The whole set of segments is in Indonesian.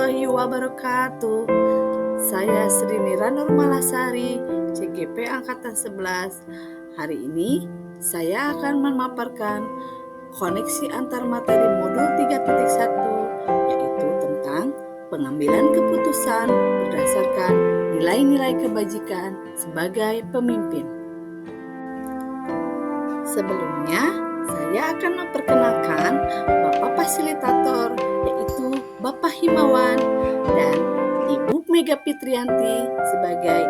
warahmatullahi wabarakatuh. Saya Sri Nira Nurmalasari, CGP Angkatan 11. Hari ini saya akan memaparkan koneksi antar materi modul 3.1, yaitu tentang pengambilan keputusan berdasarkan nilai-nilai kebajikan sebagai pemimpin. Sebelumnya, saya akan memperkenalkan Bapak Fasilitator, yaitu Bapak Himawan, dan Ibu Mega Fitrianti sebagai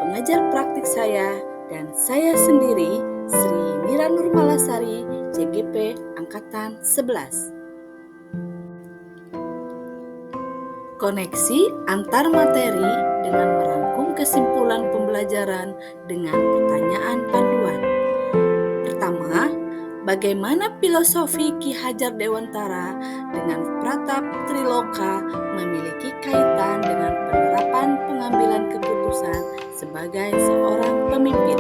pengajar praktik saya, dan saya sendiri, Sri Nira Nurmalasari, CGP Angkatan 11. Koneksi antar materi dengan merangkum kesimpulan pembelajaran dengan pertanyaan panduan. Pertama, bagaimana filosofi Ki Hajar Dewantara dengan Pratap Triloka memiliki kaitan dengan penerapan pengambilan keputusan sebagai seorang pemimpin?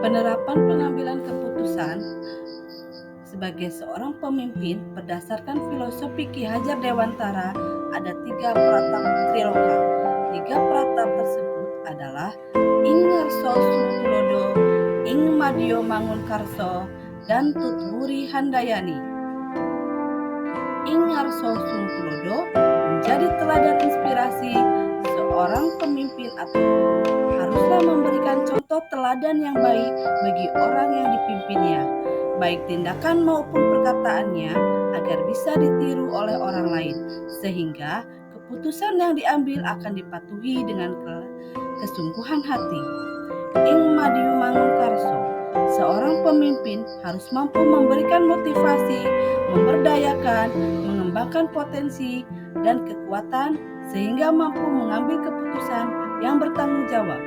Penerapan pengambilan keputusan sebagai seorang pemimpin berdasarkan filosofi Ki Hajar Dewantara ada 3 pratap triloka. 3 pratap tersebut adalah Ing Ngarso Tulodo, Ing Madyo Mangunkarso, dan Tutwuri Handayani. Ing Ngarso Tulodo menjadi teladan inspirasi seorang pemimpin atau haruslah memberikan contoh teladan yang baik bagi orang yang dipimpinnya, baik tindakan maupun perkataannya, agar bisa ditiru oleh orang lain, sehingga keputusan yang diambil akan dipatuhi dengan kesungguhan hati. Ing Madyo Mangunkarso, seorang pemimpin harus mampu memberikan motivasi, memberdayakan, mengembangkan potensi dan kekuatan sehingga mampu mengambil keputusan yang bertanggung jawab.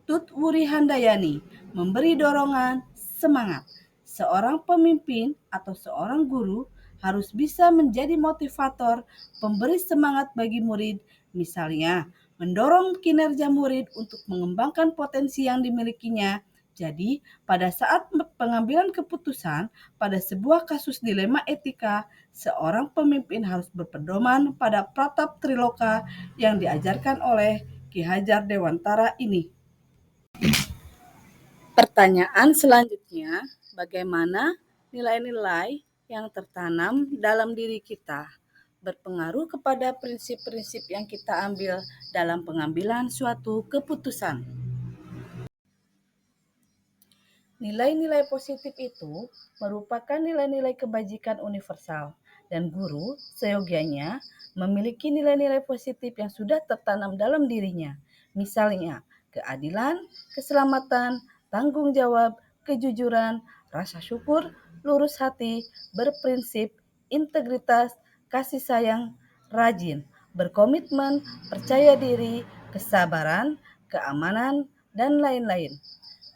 Tutwuri Handayani, memberi dorongan, semangat. Seorang pemimpin atau seorang guru harus bisa menjadi motivator, pemberi semangat bagi murid, misalnya mendorong kinerja murid untuk mengembangkan potensi yang dimilikinya. Jadi, pada saat pengambilan keputusan pada sebuah kasus dilema etika, seorang pemimpin harus berpedoman pada pratap triloka yang diajarkan oleh Ki Hajar Dewantara ini. Pertanyaan selanjutnya, bagaimana nilai-nilai yang tertanam dalam diri kita berpengaruh kepada prinsip-prinsip yang kita ambil dalam pengambilan suatu keputusan? Nilai-nilai positif itu merupakan nilai-nilai kebajikan universal, dan guru seyogianya memiliki nilai-nilai positif yang sudah tertanam dalam dirinya. Misalnya, keadilan, keselamatan, tanggung jawab, kejujuran, rasa syukur, lurus hati, berprinsip, integritas, kasih sayang, rajin, berkomitmen, percaya diri, kesabaran, keamanan, dan lain-lain.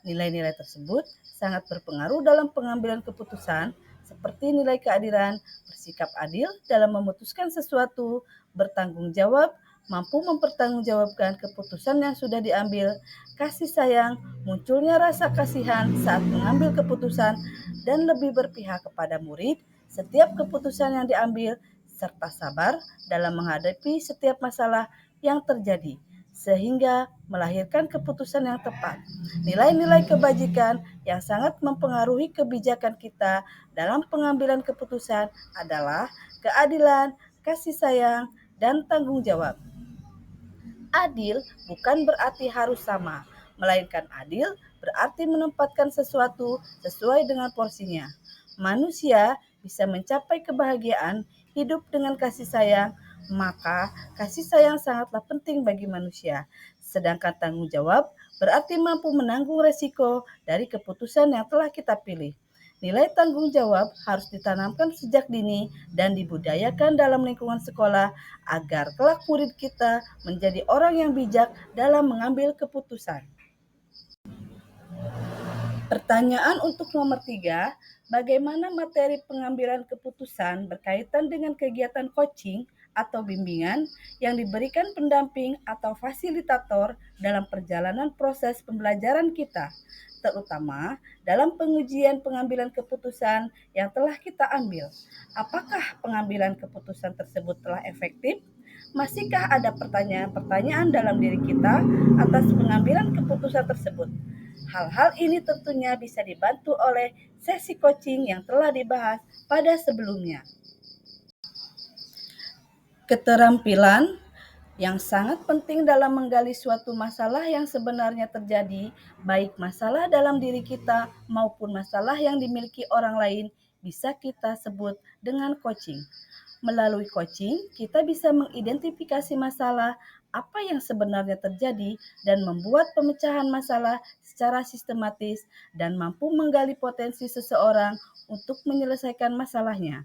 Nilai-nilai tersebut sangat berpengaruh dalam pengambilan keputusan, seperti nilai keadilan, bersikap adil dalam memutuskan sesuatu, bertanggung jawab, mampu mempertanggungjawabkan keputusan yang sudah diambil, kasih sayang, munculnya rasa kasihan saat mengambil keputusan, dan lebih berpihak kepada murid setiap keputusan yang diambil, serta sabar dalam menghadapi setiap masalah yang terjadi, sehingga melahirkan keputusan yang tepat. Nilai-nilai kebajikan yang sangat mempengaruhi kebijakan kita dalam pengambilan keputusan adalah keadilan, kasih sayang, dan tanggung jawab. Adil bukan berarti harus sama, melainkan adil berarti menempatkan sesuatu sesuai dengan porsinya. Manusia bisa mencapai kebahagiaan hidup dengan kasih sayang, maka kasih sayang sangatlah penting bagi manusia. Sedangkan tanggung jawab berarti mampu menanggung resiko dari keputusan yang telah kita pilih. Nilai tanggung jawab harus ditanamkan sejak dini dan dibudayakan dalam lingkungan sekolah agar kelak murid kita menjadi orang yang bijak dalam mengambil keputusan. Pertanyaan untuk nomor 3, bagaimana materi pengambilan keputusan berkaitan dengan kegiatan coaching atau bimbingan yang diberikan pendamping atau fasilitator dalam perjalanan proses pembelajaran kita, terutama dalam pengujian pengambilan keputusan yang telah kita ambil. Apakah pengambilan keputusan tersebut telah efektif? Masihkah ada pertanyaan-pertanyaan dalam diri kita atas pengambilan keputusan tersebut? Hal-hal ini tentunya bisa dibantu oleh sesi coaching yang telah dibahas pada sebelumnya. Keterampilan yang sangat penting dalam menggali suatu masalah yang sebenarnya terjadi, baik masalah dalam diri kita maupun masalah yang dimiliki orang lain, bisa kita sebut dengan coaching. Melalui coaching, kita bisa mengidentifikasi masalah, apa yang sebenarnya terjadi, dan membuat pemecahan masalah secara sistematis dan mampu menggali potensi seseorang untuk menyelesaikan masalahnya.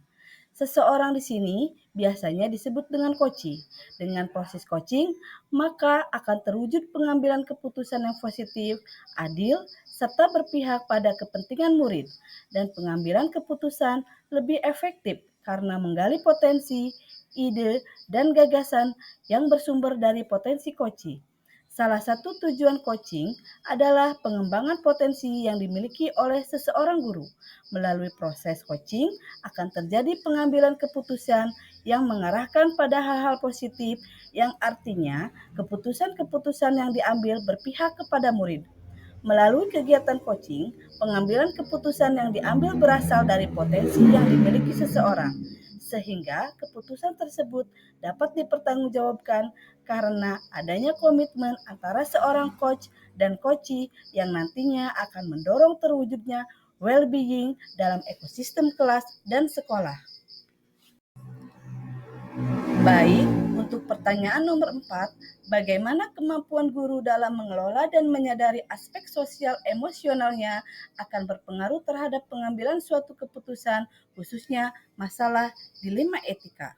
Seseorang di sini biasanya disebut dengan coaching. Dengan proses coaching, maka akan terwujud pengambilan keputusan yang positif, adil, serta berpihak pada kepentingan murid. Dan pengambilan keputusan lebih efektif karena menggali potensi, ide, dan gagasan yang bersumber dari potensi coaching. Salah satu tujuan coaching adalah pengembangan potensi yang dimiliki oleh seseorang guru. Melalui proses coaching akan terjadi pengambilan keputusan yang mengarahkan pada hal-hal positif, yang artinya keputusan-keputusan yang diambil berpihak kepada murid. Melalui kegiatan coaching, pengambilan keputusan yang diambil berasal dari potensi yang dimiliki seseorang, sehingga keputusan tersebut dapat dipertanggungjawabkan karena adanya komitmen antara seorang coach dan coachee yang nantinya akan mendorong terwujudnya well-being dalam ekosistem kelas dan sekolah. Baik, untuk pertanyaan nomor 4, bagaimana kemampuan guru dalam mengelola dan menyadari aspek sosial emosionalnya akan berpengaruh terhadap pengambilan suatu keputusan, khususnya masalah dilema etika.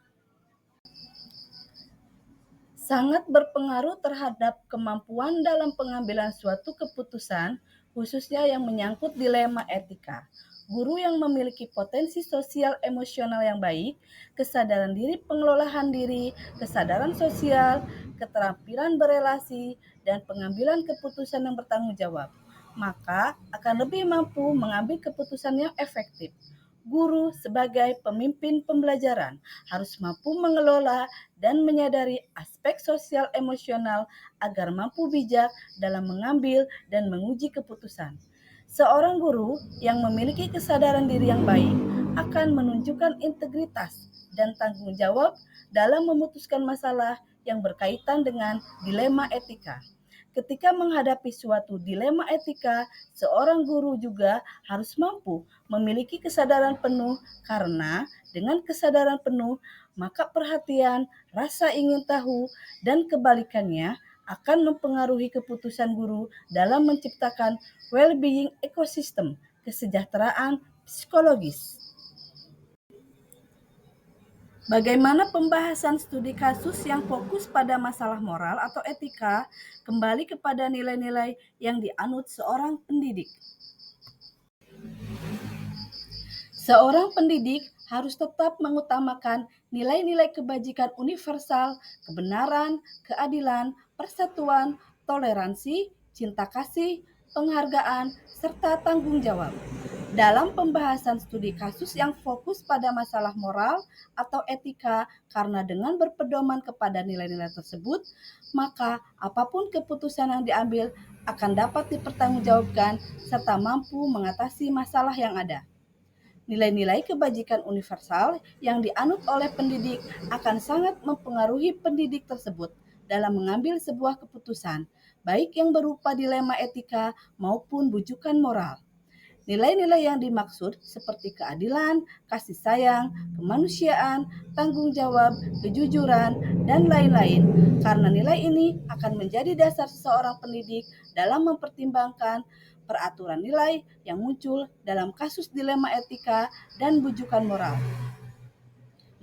Sangat berpengaruh terhadap kemampuan dalam pengambilan suatu keputusan, khususnya yang menyangkut dilema etika. Guru yang memiliki potensi sosial emosional yang baik, kesadaran diri pengelolaan diri, kesadaran sosial, keterampilan berelasi, dan pengambilan keputusan yang bertanggung jawab, maka akan lebih mampu mengambil keputusan yang efektif. Guru sebagai pemimpin pembelajaran harus mampu mengelola dan menyadari aspek sosial emosional agar mampu bijak dalam mengambil dan menguji keputusan. Seorang guru yang memiliki kesadaran diri yang baik akan menunjukkan integritas dan tanggung jawab dalam memutuskan masalah yang berkaitan dengan dilema etika. Ketika menghadapi suatu dilema etika, seorang guru juga harus mampu memiliki kesadaran penuh, karena dengan kesadaran penuh, maka perhatian, rasa ingin tahu, dan kebalikannya akan mempengaruhi keputusan guru dalam menciptakan well-being ekosistem, kesejahteraan psikologis. Bagaimana pembahasan studi kasus yang fokus pada masalah moral atau etika kembali kepada nilai-nilai yang dianut seorang pendidik. Seorang pendidik harus tetap mengutamakan nilai-nilai kebajikan universal, kebenaran, keadilan, persatuan, toleransi, cinta kasih, penghargaan, serta tanggung jawab. Dalam pembahasan studi kasus yang fokus pada masalah moral atau etika, karena dengan berpedoman kepada nilai-nilai tersebut, maka apapun keputusan yang diambil akan dapat dipertanggungjawabkan serta mampu mengatasi masalah yang ada. Nilai-nilai kebajikan universal yang dianut oleh pendidik akan sangat mempengaruhi pendidik tersebut dalam mengambil sebuah keputusan, baik yang berupa dilema etika maupun bujukan moral. Nilai-nilai yang dimaksud seperti keadilan, kasih sayang, kemanusiaan, tanggung jawab, kejujuran, dan lain-lain. Karena nilai ini akan menjadi dasar seseorang pendidik dalam mempertimbangkan peraturan nilai yang muncul dalam kasus dilema etika dan bujukan moral.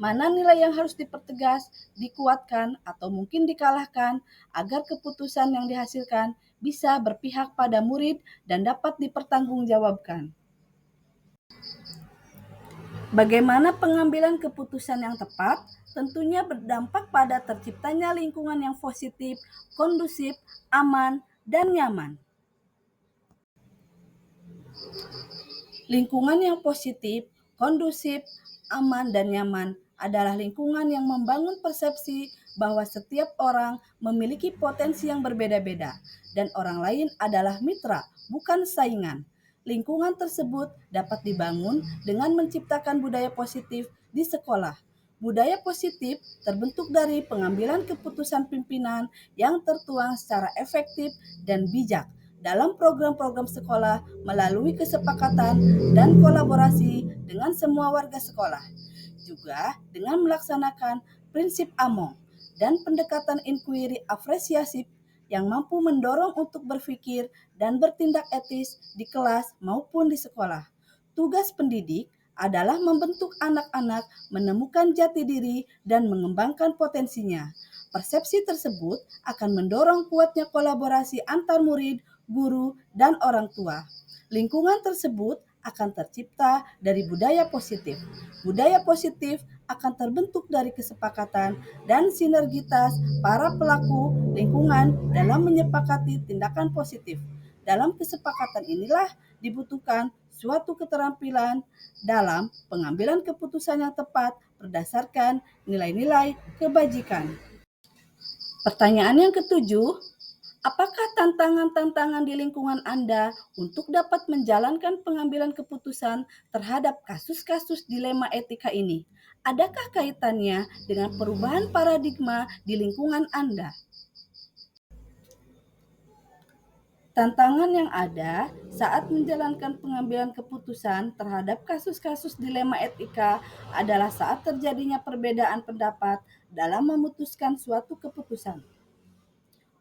Mana nilai yang harus dipertegas, dikuatkan, atau mungkin dikalahkan agar keputusan yang dihasilkan bisa berpihak pada murid dan dapat dipertanggungjawabkan. Bagaimana pengambilan keputusan yang tepat? Tentunya berdampak pada terciptanya lingkungan yang positif, kondusif, aman, dan nyaman. Lingkungan yang positif, kondusif, aman, dan nyaman adalah lingkungan yang membangun persepsi bahwa setiap orang memiliki potensi yang berbeda-beda dan orang lain adalah mitra, bukan saingan. Lingkungan tersebut dapat dibangun dengan menciptakan budaya positif di sekolah. Budaya positif terbentuk dari pengambilan keputusan pimpinan yang tertuang secara efektif dan bijak dalam program-program sekolah melalui kesepakatan dan kolaborasi dengan semua warga sekolah. Juga dengan melaksanakan prinsip AMONG dan pendekatan inquiry apresiatif yang mampu mendorong untuk berpikir dan bertindak etis di kelas maupun di sekolah. Tugas pendidik adalah membentuk anak-anak menemukan jati diri dan mengembangkan potensinya. Persepsi tersebut akan mendorong kuatnya kolaborasi antar murid, guru, dan orang tua. Lingkungan tersebut akan tercipta dari budaya positif. Budaya positif akan terbentuk dari kesepakatan dan sinergitas para pelaku lingkungan dalam menyepakati tindakan positif. Dalam kesepakatan inilah dibutuhkan suatu keterampilan dalam pengambilan keputusan yang tepat berdasarkan nilai-nilai kebajikan. Pertanyaan yang ketujuh, apakah tantangan-tantangan di lingkungan Anda untuk dapat menjalankan pengambilan keputusan terhadap kasus-kasus dilema etika ini? Adakah kaitannya dengan perubahan paradigma di lingkungan Anda? Tantangan yang ada saat menjalankan pengambilan keputusan terhadap kasus-kasus dilema etika adalah saat terjadinya perbedaan pendapat dalam memutuskan suatu keputusan.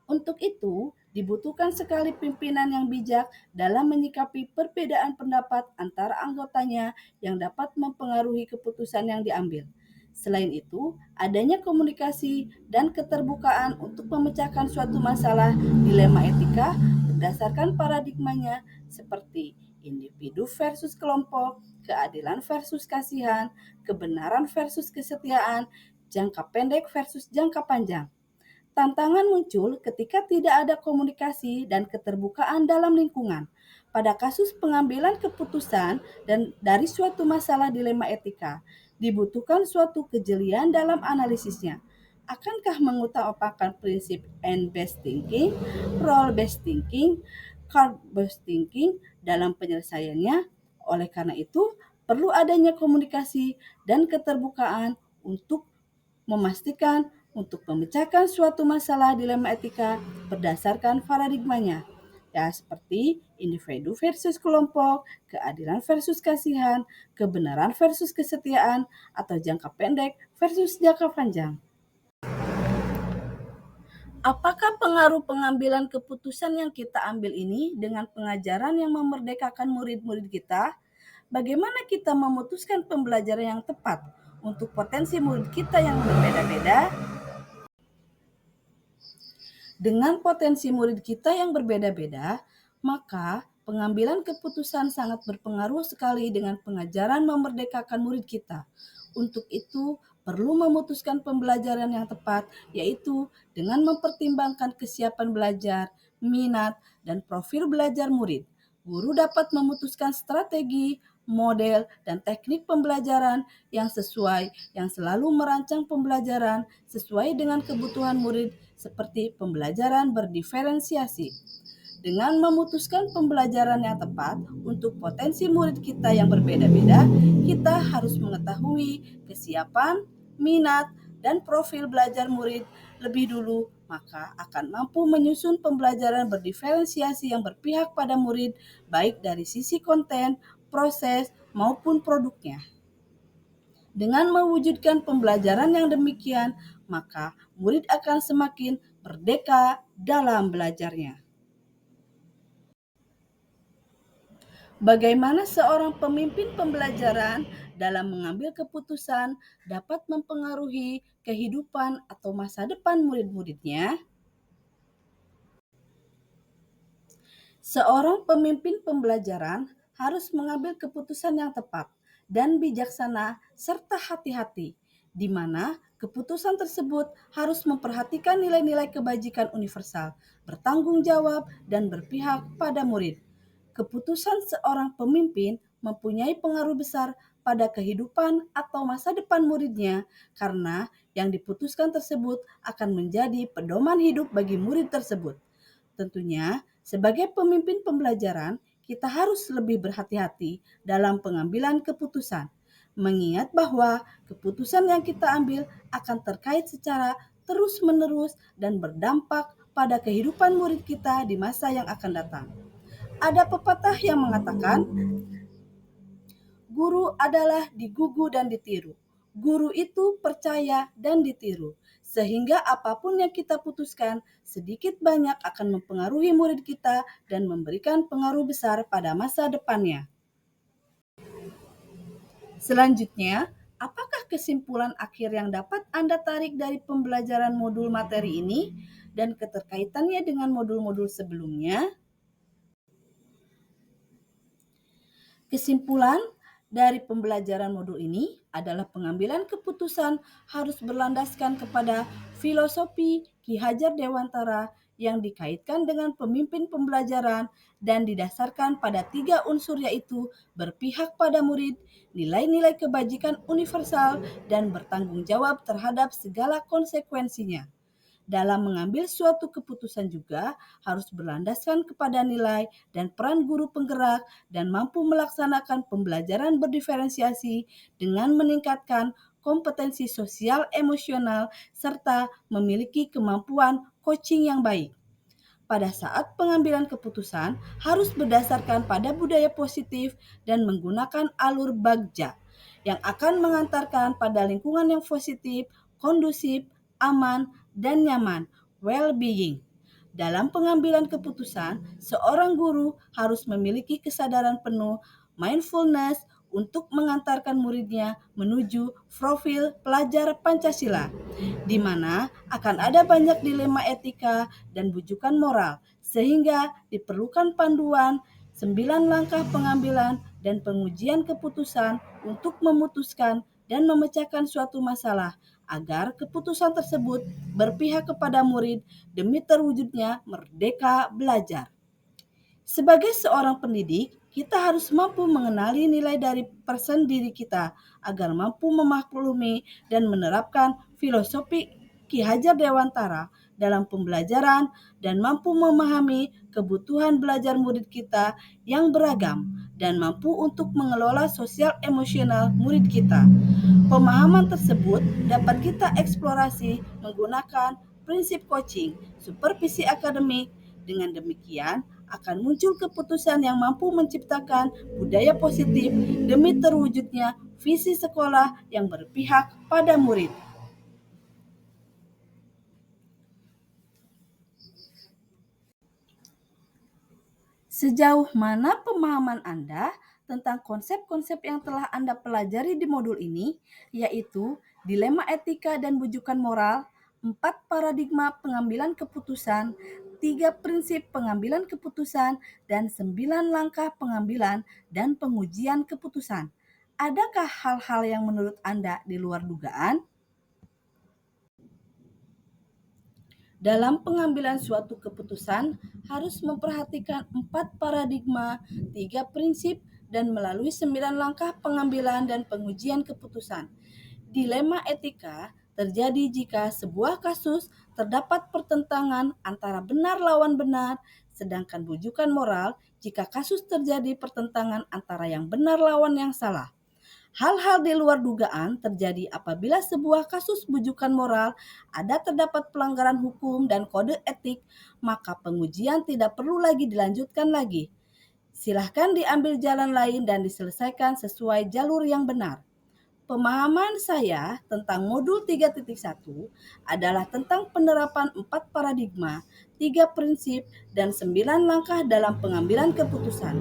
Untuk itu, dibutuhkan sekali pimpinan yang bijak dalam menyikapi perbedaan pendapat antara anggotanya yang dapat mempengaruhi keputusan yang diambil. Selain itu, adanya komunikasi dan keterbukaan untuk memecahkan suatu masalah dilema etika berdasarkan paradigmanya seperti individu versus kelompok, keadilan versus kasihan, kebenaran versus kesetiaan, jangka pendek versus jangka panjang. Tantangan muncul ketika tidak ada komunikasi dan keterbukaan dalam lingkungan. Pada kasus pengambilan keputusan dan dari suatu masalah dilema etika, dibutuhkan suatu kejelian dalam analisisnya. Akankah mengutamakan prinsip and-based thinking, role-based thinking, card-based thinking dalam penyelesaiannya? Oleh karena itu, perlu adanya komunikasi dan keterbukaan untuk memastikan untuk memecahkan suatu masalah dilema etika berdasarkan paradigmanya, ya seperti individu versus kelompok, keadilan versus kasihan, kebenaran versus kesetiaan, atau jangka pendek versus jangka panjang. Apakah pengaruh pengambilan keputusan yang kita ambil ini dengan pengajaran yang memerdekakan murid-murid kita? Bagaimana kita memutuskan pembelajaran yang tepat untuk potensi murid kita yang berbeda-beda? Dengan potensi murid kita yang berbeda-beda, maka pengambilan keputusan sangat berpengaruh sekali dengan pengajaran memerdekakan murid kita. Untuk itu, perlu memutuskan pembelajaran yang tepat, yaitu dengan mempertimbangkan kesiapan belajar, minat, dan profil belajar murid. Guru dapat memutuskan strategi, model, dan teknik pembelajaran yang sesuai, yang selalu merancang pembelajaran sesuai dengan kebutuhan murid seperti pembelajaran berdiferensiasi. Dengan memutuskan pembelajaran yang tepat untuk potensi murid kita yang berbeda-beda, kita harus mengetahui kesiapan, minat, dan profil belajar murid lebih dulu, maka akan mampu menyusun pembelajaran berdiferensiasi yang berpihak pada murid, baik dari sisi konten, proses, maupun produknya. Dengan mewujudkan pembelajaran yang demikian, maka murid akan semakin merdeka dalam belajarnya. Bagaimana seorang pemimpin pembelajaran dalam mengambil keputusan dapat mempengaruhi kehidupan atau masa depan murid-muridnya? Seorang pemimpin pembelajaran harus mengambil keputusan yang tepat dan bijaksana serta hati-hati, di mana keputusan tersebut harus memperhatikan nilai-nilai kebajikan universal, bertanggung jawab, dan berpihak pada murid. Keputusan seorang pemimpin mempunyai pengaruh besar pada kehidupan atau masa depan muridnya karena yang diputuskan tersebut akan menjadi pedoman hidup bagi murid tersebut. Tentunya, sebagai pemimpin pembelajaran, kita harus lebih berhati-hati dalam pengambilan keputusan, mengingat bahwa keputusan yang kita ambil akan terkait secara terus-menerus dan berdampak pada kehidupan murid kita di masa yang akan datang. Ada pepatah yang mengatakan, guru adalah digugu dan ditiru. Guru itu percaya dan ditiru, sehingga apapun yang kita putuskan sedikit banyak akan mempengaruhi murid kita dan memberikan pengaruh besar pada masa depannya. Selanjutnya, apakah kesimpulan akhir yang dapat Anda tarik dari pembelajaran modul materi ini dan keterkaitannya dengan modul-modul sebelumnya? Kesimpulan dari pembelajaran modul ini adalah pengambilan keputusan harus berlandaskan kepada filosofi Ki Hajar Dewantara yang dikaitkan dengan pemimpin pembelajaran dan didasarkan pada 3 unsur, yaitu berpihak pada murid, nilai-nilai kebajikan universal, dan bertanggung jawab terhadap segala konsekuensinya. Dalam mengambil suatu keputusan juga harus berlandaskan kepada nilai dan peran guru penggerak dan mampu melaksanakan pembelajaran berdiferensiasi dengan meningkatkan kompetensi sosial emosional serta memiliki kemampuan coaching yang baik. Pada saat pengambilan keputusan harus berdasarkan pada budaya positif dan menggunakan alur bagja yang akan mengantarkan pada lingkungan yang positif, kondusif, aman, dan nyaman, well-being. Dalam pengambilan keputusan, seorang guru harus memiliki kesadaran penuh mindfulness untuk mengantarkan muridnya menuju profil pelajar Pancasila, di mana akan ada banyak dilema etika dan bujukan moral, sehingga diperlukan panduan 9 langkah pengambilan dan pengujian keputusan untuk memutuskan dan memecahkan suatu masalah agar keputusan tersebut berpihak kepada murid demi terwujudnya merdeka belajar. Sebagai seorang pendidik, kita harus mampu mengenali nilai dari person diri kita agar mampu memaklumi dan menerapkan filosofi Ki Hajar Dewantara dalam pembelajaran dan mampu memahami kebutuhan belajar murid kita yang beragam dan mampu untuk mengelola sosial emosional murid kita. Pemahaman tersebut dapat kita eksplorasi menggunakan prinsip coaching, supervisi akademik. Dengan demikian, akan muncul keputusan yang mampu menciptakan budaya positif demi terwujudnya visi sekolah yang berpihak pada murid. Sejauh mana pemahaman Anda tentang konsep-konsep yang telah Anda pelajari di modul ini, yaitu dilema etika dan bujukan moral, 4 paradigma pengambilan keputusan, 3 prinsip pengambilan keputusan, dan 9 langkah pengambilan dan pengujian keputusan. Adakah hal-hal yang menurut Anda di luar dugaan? Dalam pengambilan suatu keputusan harus memperhatikan 4 paradigma, 3 prinsip, dan melalui 9 langkah pengambilan dan pengujian keputusan. Dilema etika terjadi jika sebuah kasus terdapat pertentangan antara benar lawan benar, sedangkan bujukan moral jika kasus terjadi pertentangan antara yang benar lawan yang salah. Hal-hal di luar dugaan terjadi apabila sebuah kasus bujukan moral ada terdapat pelanggaran hukum dan kode etik, maka pengujian tidak perlu lagi dilanjutkan lagi. Silahkan diambil jalan lain dan diselesaikan sesuai jalur yang benar. Pemahaman saya tentang modul 3.1 adalah tentang penerapan 4 paradigma, 3 prinsip, dan 9 langkah dalam pengambilan keputusan,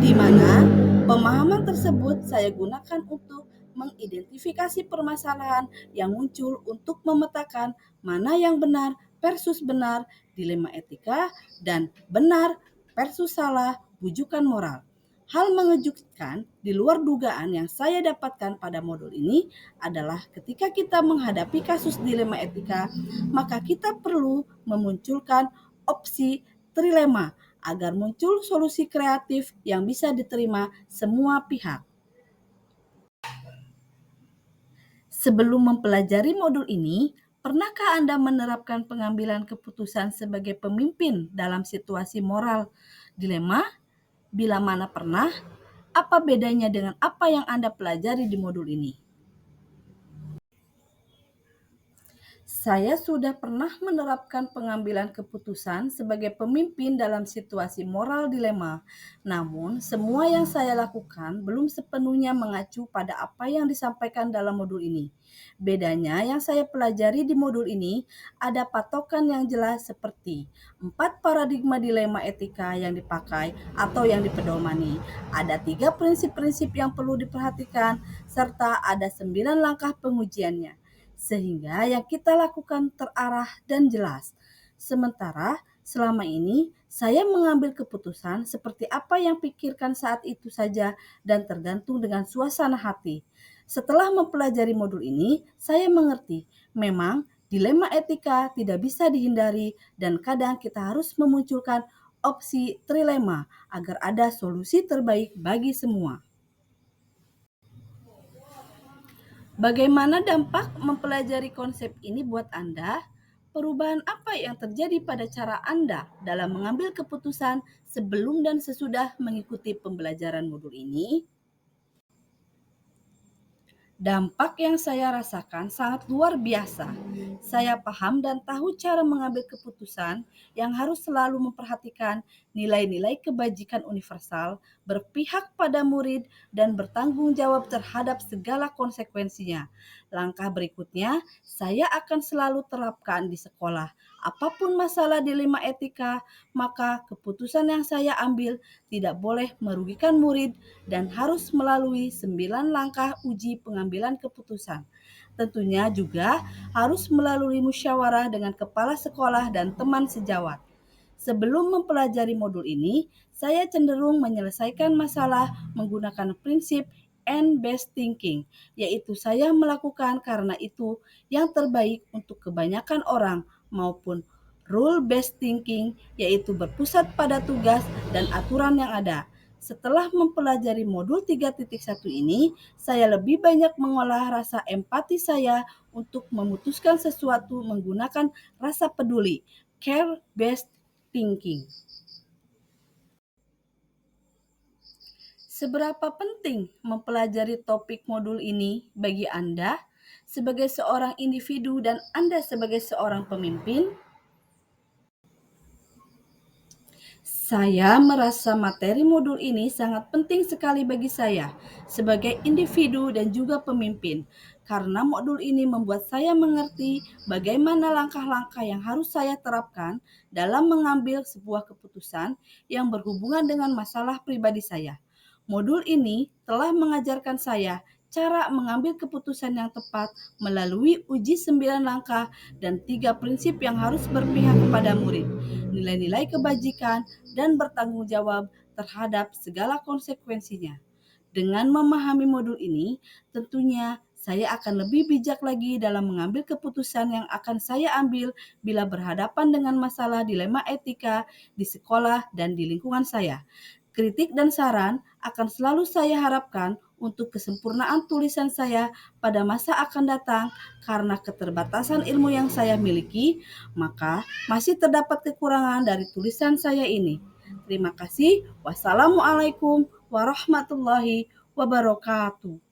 di mana pemahaman tersebut saya gunakan untuk mengidentifikasi permasalahan yang muncul untuk memetakan mana yang benar versus benar, dilema etika, dan benar versus salah, bujukan moral. Hal mengejutkan di luar dugaan yang saya dapatkan pada modul ini adalah ketika kita menghadapi kasus dilema etika, maka kita perlu memunculkan opsi trilema agar muncul solusi kreatif yang bisa diterima semua pihak. Sebelum mempelajari modul ini, pernahkah Anda menerapkan pengambilan keputusan sebagai pemimpin dalam situasi moral dilema? Bila mana pernah, apa bedanya dengan apa yang Anda pelajari di modul ini? Saya sudah pernah menerapkan pengambilan keputusan sebagai pemimpin dalam situasi moral dilema. Namun, semua yang saya lakukan belum sepenuhnya mengacu pada apa yang disampaikan dalam modul ini. Bedanya yang saya pelajari di modul ini ada patokan yang jelas seperti 4 paradigma dilema etika yang dipakai atau yang dipedomani. Ada 3 prinsip-prinsip yang perlu diperhatikan serta ada 9 langkah pengujiannya sehingga yang kita lakukan terarah dan jelas. Sementara selama ini saya mengambil keputusan seperti apa yang pikirkan saat itu saja dan tergantung dengan suasana hati. Setelah mempelajari modul ini, saya mengerti memang dilema etika tidak bisa dihindari dan kadang kita harus memunculkan opsi trilema agar ada solusi terbaik bagi semua. Bagaimana dampak mempelajari konsep ini buat Anda? Perubahan apa yang terjadi pada cara Anda dalam mengambil keputusan sebelum dan sesudah mengikuti pembelajaran modul ini? Dampak yang saya rasakan sangat luar biasa. Saya paham dan tahu cara mengambil keputusan yang harus selalu memperhatikan nilai-nilai kebajikan universal, berpihak pada murid, dan bertanggung jawab terhadap segala konsekuensinya. Langkah berikutnya, saya akan selalu terapkan di sekolah. Apapun masalah dilema etika, maka keputusan yang saya ambil tidak boleh merugikan murid dan harus melalui 9 langkah uji pengambilan keputusan. Tentunya juga harus melalui musyawarah dengan kepala sekolah dan teman sejawat. Sebelum mempelajari modul ini, saya cenderung menyelesaikan masalah menggunakan prinsip and best thinking, yaitu saya melakukan karena itu yang terbaik untuk kebanyakan orang, maupun rule based thinking, yaitu berpusat pada tugas dan aturan yang ada. Setelah mempelajari modul 3.1 ini, saya lebih banyak mengolah rasa empati saya untuk memutuskan sesuatu menggunakan rasa peduli, care-based thinking. Seberapa penting mempelajari topik modul ini bagi Anda sebagai seorang individu dan Anda sebagai seorang pemimpin? Saya merasa materi modul ini sangat penting sekali bagi saya sebagai individu dan juga pemimpin, karena modul ini membuat saya mengerti bagaimana langkah-langkah yang harus saya terapkan dalam mengambil sebuah keputusan yang berhubungan dengan masalah pribadi saya. Modul ini telah mengajarkan saya cara mengambil keputusan yang tepat melalui uji 9 langkah dan 3 prinsip yang harus berpihak kepada murid, nilai-nilai kebajikan, dan bertanggung jawab terhadap segala konsekuensinya. Dengan memahami modul ini, tentunya saya akan lebih bijak lagi dalam mengambil keputusan yang akan saya ambil bila berhadapan dengan masalah dilema etika di sekolah dan di lingkungan saya. Kritik dan saran akan selalu saya harapkan untuk kesempurnaan tulisan saya pada masa akan datang karena keterbatasan ilmu yang saya miliki, maka masih terdapat kekurangan dari tulisan saya ini. Terima kasih. Wassalamualaikum warahmatullahi wabarakatuh.